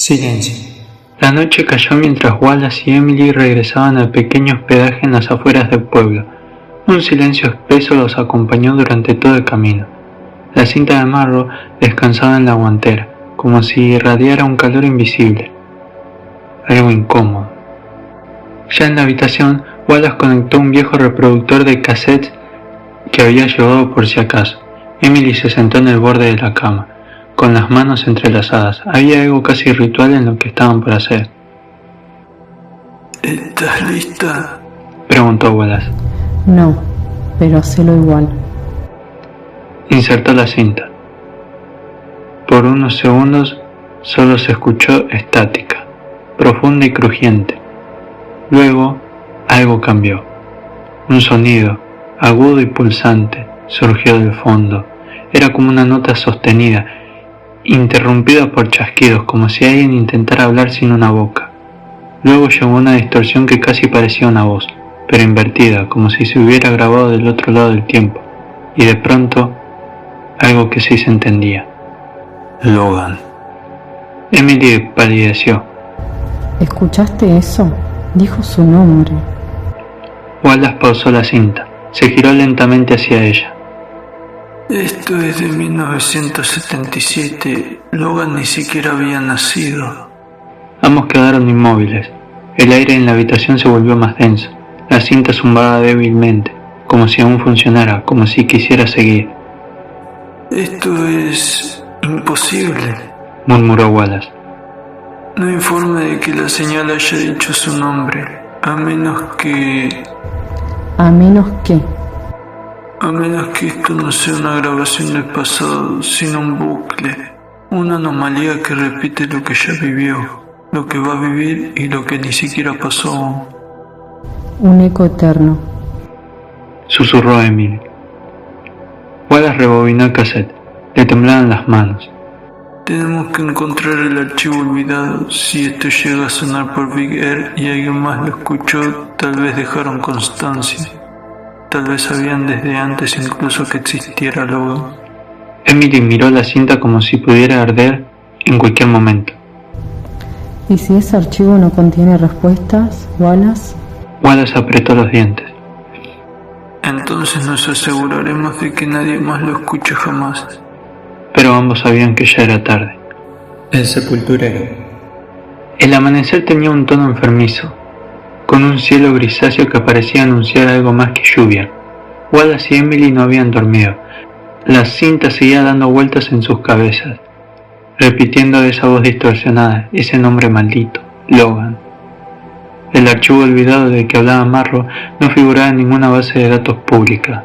Silencio. La noche cayó mientras Wallace y Emily regresaban al pequeño hospedaje en las afueras del pueblo. Un silencio espeso los acompañó durante todo el camino. La cinta de amarro descansaba en la guantera, como si irradiara un calor invisible. Algo incómodo. Ya en la habitación, Wallace conectó un viejo reproductor de cassettes que había llevado por si acaso. Emily se sentó en el borde de la cama, con las manos entrelazadas. Había algo casi ritual en lo que estaban por hacer. ¿Estás lista?, preguntó Wallace. No, pero hacelo igual. Insertó la cinta. Por unos segundos solo se escuchó estática, profunda y crujiente. Luego algo cambió. Un sonido, agudo y pulsante, surgió del fondo. Era como una nota sostenida, interrumpida por chasquidos, como si alguien intentara hablar sin una boca. Luego llegó una distorsión que casi parecía una voz, pero invertida, como si se hubiera grabado del otro lado del tiempo. Y de pronto, algo que sí se entendía. Logan. Emily palideció. ¿Escuchaste eso? Dijo su nombre. Wallace pausó la cinta. Se giró lentamente hacia ella. Esto es de 1977. Logan ni siquiera había nacido. Ambos quedaron inmóviles. El aire en la habitación se volvió más denso. La cinta zumbaba débilmente, como si aún funcionara, como si quisiera seguir. Esto es imposible, murmuró Wallace. No hay forma de que la señal haya dicho su nombre, a menos que esto no sea una grabación del pasado, sino un bucle, una anomalía que repite lo que ya vivió, lo que va a vivir y lo que ni siquiera pasó aún. Un eco eterno, susurró Emily. Wallace rebobinó el cassette. Le temblaban las manos. Tenemos que encontrar el archivo olvidado. Si esto llega a sonar por Big Air y alguien más lo escuchó, tal vez dejaron constancia. Tal vez sabían desde antes incluso que existiera Logan. Emily miró la cinta como si pudiera arder en cualquier momento. ¿Y si ese archivo no contiene respuestas, Wallace? Wallace apretó los dientes. Entonces nos aseguraremos de que nadie más lo escuche jamás. Pero ambos sabían que ya era tarde. El sepulturero. El amanecer tenía un tono enfermizo, con un cielo grisáceo que parecía anunciar algo más que lluvia. Wallace y Emily no habían dormido. La cinta seguía dando vueltas en sus cabezas, repitiendo esa voz distorsionada, ese nombre maldito, Logan. El archivo olvidado del que hablaba Marrow no figuraba en ninguna base de datos pública,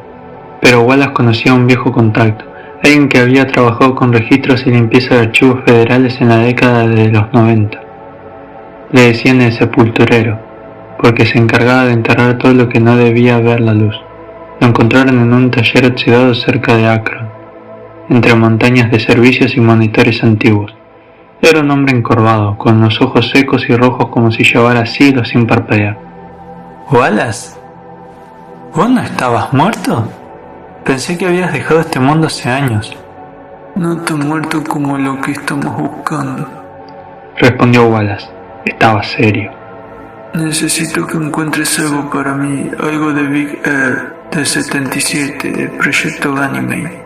pero Wallace conocía a un viejo contacto, alguien que había trabajado con registros y limpieza de archivos federales en la década de los 90. Le decían el sepulturero, porque se encargaba de enterrar todo lo que no debía ver la luz. Lo encontraron en un taller oxidado cerca de Akron, entre montañas de servicios y monitores antiguos. Era un hombre encorvado, con los ojos secos y rojos como si llevara siglos sin parpadear. ¿Wallace? ¿Vos no estabas muerto? Pensé que habías dejado este mundo hace años. No tan muerto como lo que estamos buscando, respondió Wallace. Estaba serio. Necesito que encuentres algo para mí, algo de Big Air, del 77, del proyecto Ganymede.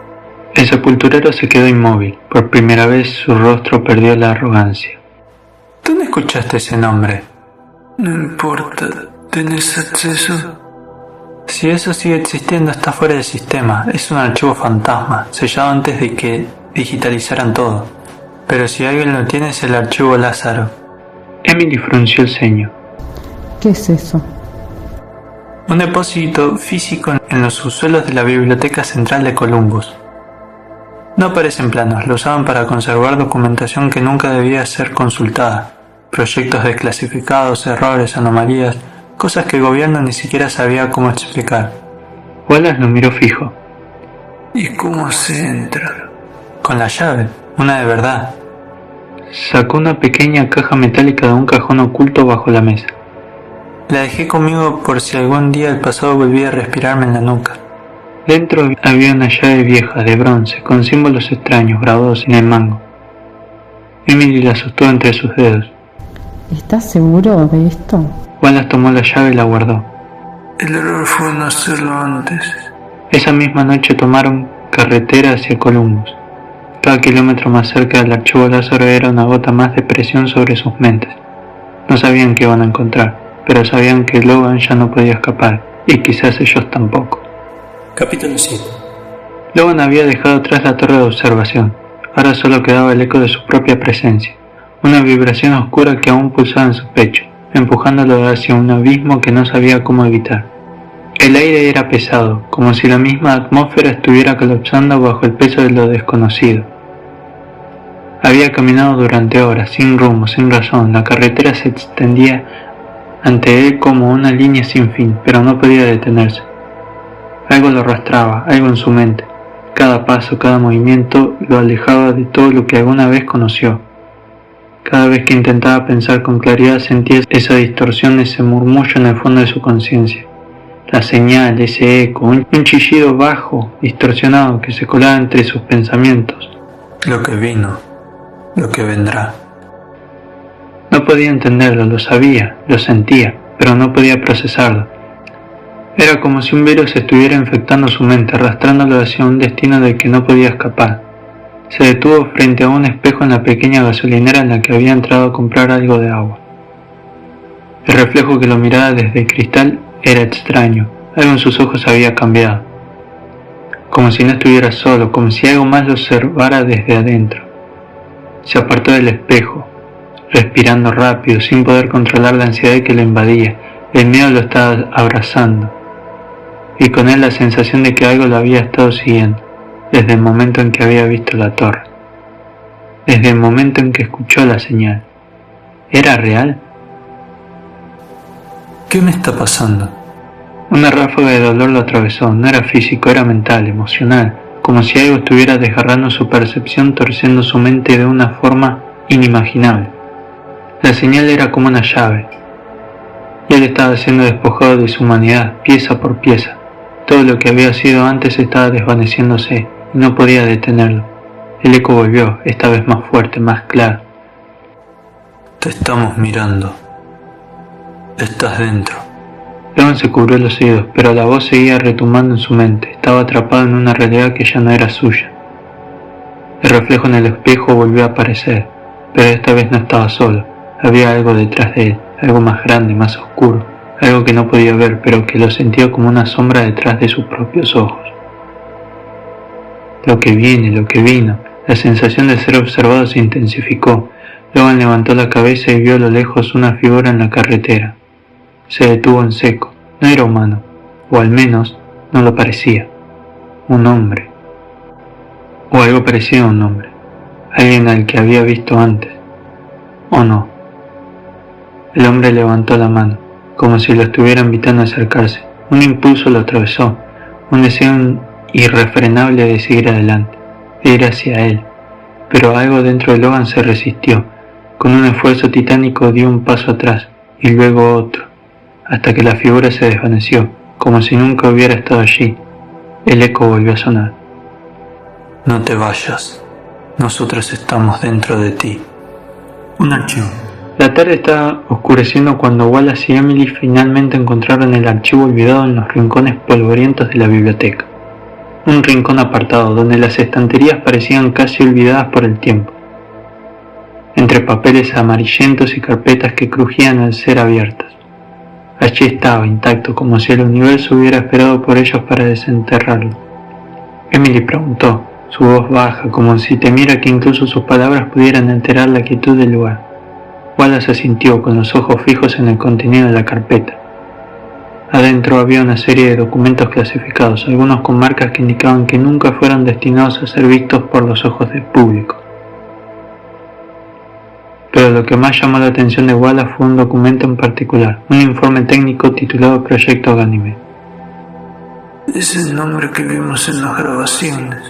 El sepulturero se quedó inmóvil. Por primera vez su rostro perdió la arrogancia. ¿Dónde escuchaste ese nombre? No importa, ¿tenés acceso? Si eso sigue existiendo, está fuera del sistema. Es un archivo fantasma, sellado antes de que digitalizaran todo. Pero si alguien lo tiene, es el archivo Lázaro. Emily frunció el ceño. ¿Qué es eso? Un depósito físico en los subsuelos de la Biblioteca Central de Columbus. No aparecen planos, lo usaban para conservar documentación que nunca debía ser consultada. Proyectos desclasificados, errores, anomalías, cosas que el gobierno ni siquiera sabía cómo explicar. Wallace lo miró fijo. ¿Y cómo se entra? Con la llave, una de verdad. Sacó una pequeña caja metálica de un cajón oculto bajo la mesa. La dejé conmigo por si algún día el pasado volvía a respirarme en la nuca. Dentro había una llave vieja de bronce con símbolos extraños grabados en el mango. Emily la sostuvo entre sus dedos. ¿Estás seguro de esto? Wallace tomó la llave y la guardó. El error fue no hacerlo antes. Esa misma noche tomaron carretera hacia Columbus. Cada kilómetro más cerca del archivo Lázaro era una gota más de presión sobre sus mentes. No sabían qué iban a encontrar, pero sabían que Logan ya no podía escapar, y quizás ellos tampoco. Capítulo 7. Logan había dejado atrás la torre de observación. Ahora solo quedaba el eco de su propia presencia, una vibración oscura que aún pulsaba en su pecho, empujándolo hacia un abismo que no sabía cómo evitar. El aire era pesado, como si la misma atmósfera estuviera colapsando bajo el peso de lo desconocido. Había caminado durante horas, sin rumbo, sin razón. La carretera se extendía ante él como una línea sin fin, pero no podía detenerse. Algo lo arrastraba, algo en su mente. Cada paso, cada movimiento lo alejaba de todo lo que alguna vez conoció. Cada vez que intentaba pensar con claridad sentía esa distorsión, ese murmullo en el fondo de su conciencia. La señal, ese eco, un chillido bajo, distorsionado que se colaba entre sus pensamientos. Lo que vino, lo que vendrá. No podía entenderlo, lo sabía, lo sentía, pero no podía procesarlo. Era como si un virus estuviera infectando su mente, arrastrándolo hacia un destino del que no podía escapar. Se detuvo frente a un espejo en la pequeña gasolinera en la que había entrado a comprar algo de agua. El reflejo que lo miraba desde el cristal era extraño, algo en sus ojos había cambiado. Como si no estuviera solo, como si algo más lo observara desde adentro. Se apartó del espejo, respirando rápido, sin poder controlar la ansiedad que lo invadía. El miedo lo estaba abrazando, y con él la sensación de que algo lo había estado siguiendo, desde el momento en que había visto la torre, desde el momento en que escuchó la señal. ¿Era real? ¿Qué me está pasando? Una ráfaga de dolor lo atravesó. No era físico, era mental, emocional, como si algo estuviera desgarrando su percepción, torciendo su mente de una forma inimaginable. La señal era como una llave, y él estaba siendo despojado de su humanidad, pieza por pieza. Todo lo que había sido antes estaba desvaneciéndose, y no podía detenerlo. El eco volvió, esta vez más fuerte, más claro. Te estamos mirando. Estás dentro. Logan se cubrió los oídos, pero la voz seguía retumbando en su mente. Estaba atrapado en una realidad que ya no era suya. El reflejo en el espejo volvió a aparecer, pero esta vez no estaba solo. Había algo detrás de él, algo más grande, más oscuro, algo que no podía ver, pero que lo sentía como una sombra detrás de sus propios ojos. Lo que viene, lo que vino. La sensación de ser observado se intensificó. Logan levantó la cabeza y vio a lo lejos una figura en la carretera. Se detuvo en seco. No era humano, o al menos no lo parecía. Un hombre. O algo parecido a un hombre. Alguien al que había visto antes. ¿O no? El hombre levantó la mano, como si lo estuviera invitando a acercarse. Un impulso lo atravesó, un deseo irrefrenable de seguir adelante, de ir hacia él. Pero algo dentro de Logan se resistió. Con un esfuerzo titánico dio un paso atrás, y luego otro, hasta que la figura se desvaneció, como si nunca hubiera estado allí. El eco volvió a sonar. No te vayas. Nosotros estamos dentro de ti. Un archivo. La tarde estaba oscureciendo cuando Wallace y Emily finalmente encontraron el archivo olvidado en los rincones polvorientos de la biblioteca. Un rincón apartado, donde las estanterías parecían casi olvidadas por el tiempo. Entre papeles amarillentos y carpetas que crujían al ser abiertas. Allí estaba, intacto, como si el universo hubiera esperado por ellos para desenterrarlo. Emily preguntó, su voz baja, como si temiera que incluso sus palabras pudieran alterar la quietud del lugar. Wallace asintió, con los ojos fijos en el contenido de la carpeta. Adentro había una serie de documentos clasificados, algunos con marcas que indicaban que nunca fueron destinados a ser vistos por los ojos del público. Pero lo que más llamó la atención de Wallace fue un documento en particular, un informe técnico titulado Proyecto Ganímedes. Es el nombre que vimos en las grabaciones,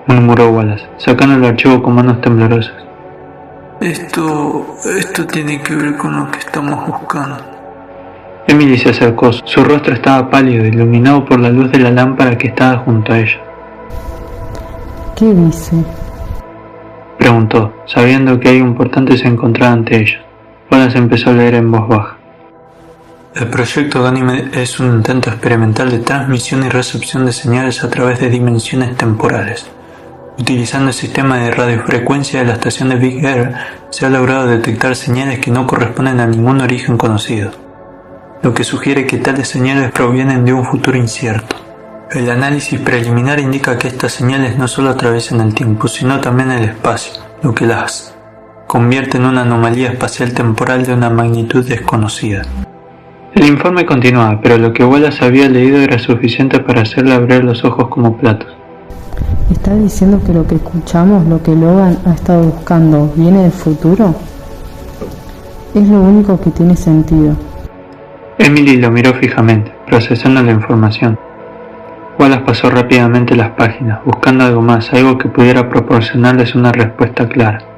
murmuró Wallace, sacando el archivo con manos temblorosas. Esto tiene que ver con lo que estamos buscando. Emily se acercó, su rostro estaba pálido, iluminado por la luz de la lámpara que estaba junto a ella. ¿Qué dice? preguntó, sabiendo que algo importante se encontraba ante ellos. Wallace empezó a leer en voz baja. El proyecto Ganímedes es un intento experimental de transmisión y recepción de señales a través de dimensiones temporales. Utilizando el sistema de radiofrecuencia de la estación de Big Air, se ha logrado detectar señales que no corresponden a ningún origen conocido, lo que sugiere que tales señales provienen de un futuro incierto. El análisis preliminar indica que estas señales no solo atraviesan el tiempo, sino también el espacio, lo que las convierte en una anomalía espacial temporal de una magnitud desconocida. El informe continuaba, pero lo que Wallace había leído era suficiente para hacerle abrir los ojos como platos. ¿Estás diciendo que lo que escuchamos, lo que Logan ha estado buscando, viene del futuro? Es lo único que tiene sentido. Emily lo miró fijamente, procesando la información. Wallace pasó rápidamente las páginas, buscando algo más, algo que pudiera proporcionarles una respuesta clara.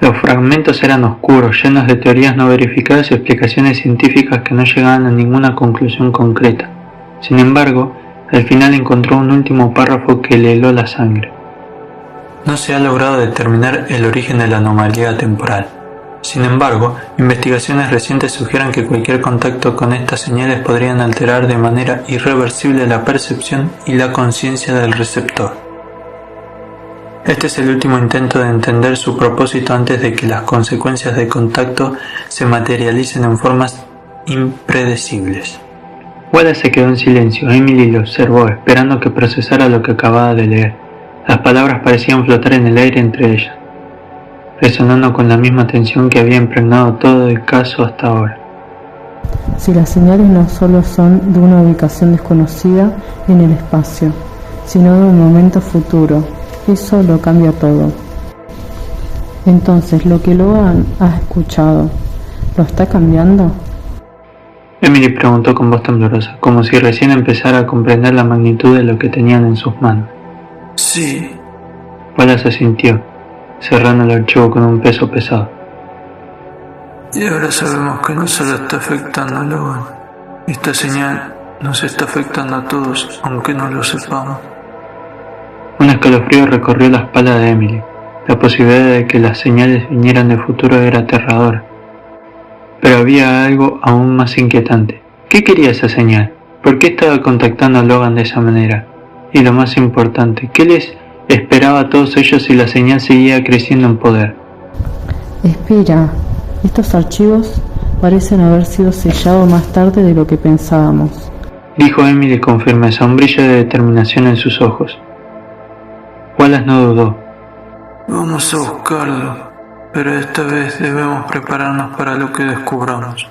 Los fragmentos eran oscuros, llenos de teorías no verificadas y explicaciones científicas que no llegaban a ninguna conclusión concreta. Sin embargo, al final encontró un último párrafo que le heló la sangre. No se ha logrado determinar el origen de la anomalía temporal. Sin embargo, investigaciones recientes sugieren que cualquier contacto con estas señales podrían alterar de manera irreversible la percepción y la conciencia del receptor. Este es el último intento de entender su propósito antes de que las consecuencias del contacto se materialicen en formas impredecibles. Wallace se quedó en silencio. Emily lo observó, esperando que procesara lo que acababa de leer. Las palabras parecían flotar en el aire entre ellas, resonando con la misma tensión que había impregnado todo el caso hasta ahora. Si las señales no solo son de una ubicación desconocida en el espacio, sino de un momento futuro, eso lo cambia todo. Entonces, lo que Logan ha escuchado, ¿lo está cambiando? Emily preguntó con voz temblorosa, como si recién empezara a comprender la magnitud de lo que tenían en sus manos. Sí. Wallace asintió, cerrando el archivo con un peso pesado. Y ahora sabemos que no solo está afectando a Logan. Esta señal nos está afectando a todos, aunque no lo sepamos. Un escalofrío recorrió la espalda de Emily. La posibilidad de que las señales vinieran del futuro era aterradora. Pero había algo aún más inquietante. ¿Qué quería esa señal? ¿Por qué estaba contactando a Logan de esa manera? Y lo más importante, ¿qué les esperaba a todos ellos si la señal seguía creciendo en poder? Espera, estos archivos parecen haber sido sellados más tarde de lo que pensábamos, dijo Emily con firmeza, un brillo de determinación en sus ojos. Wallace no dudó. Vamos a buscarlo, pero esta vez debemos prepararnos para lo que descubramos.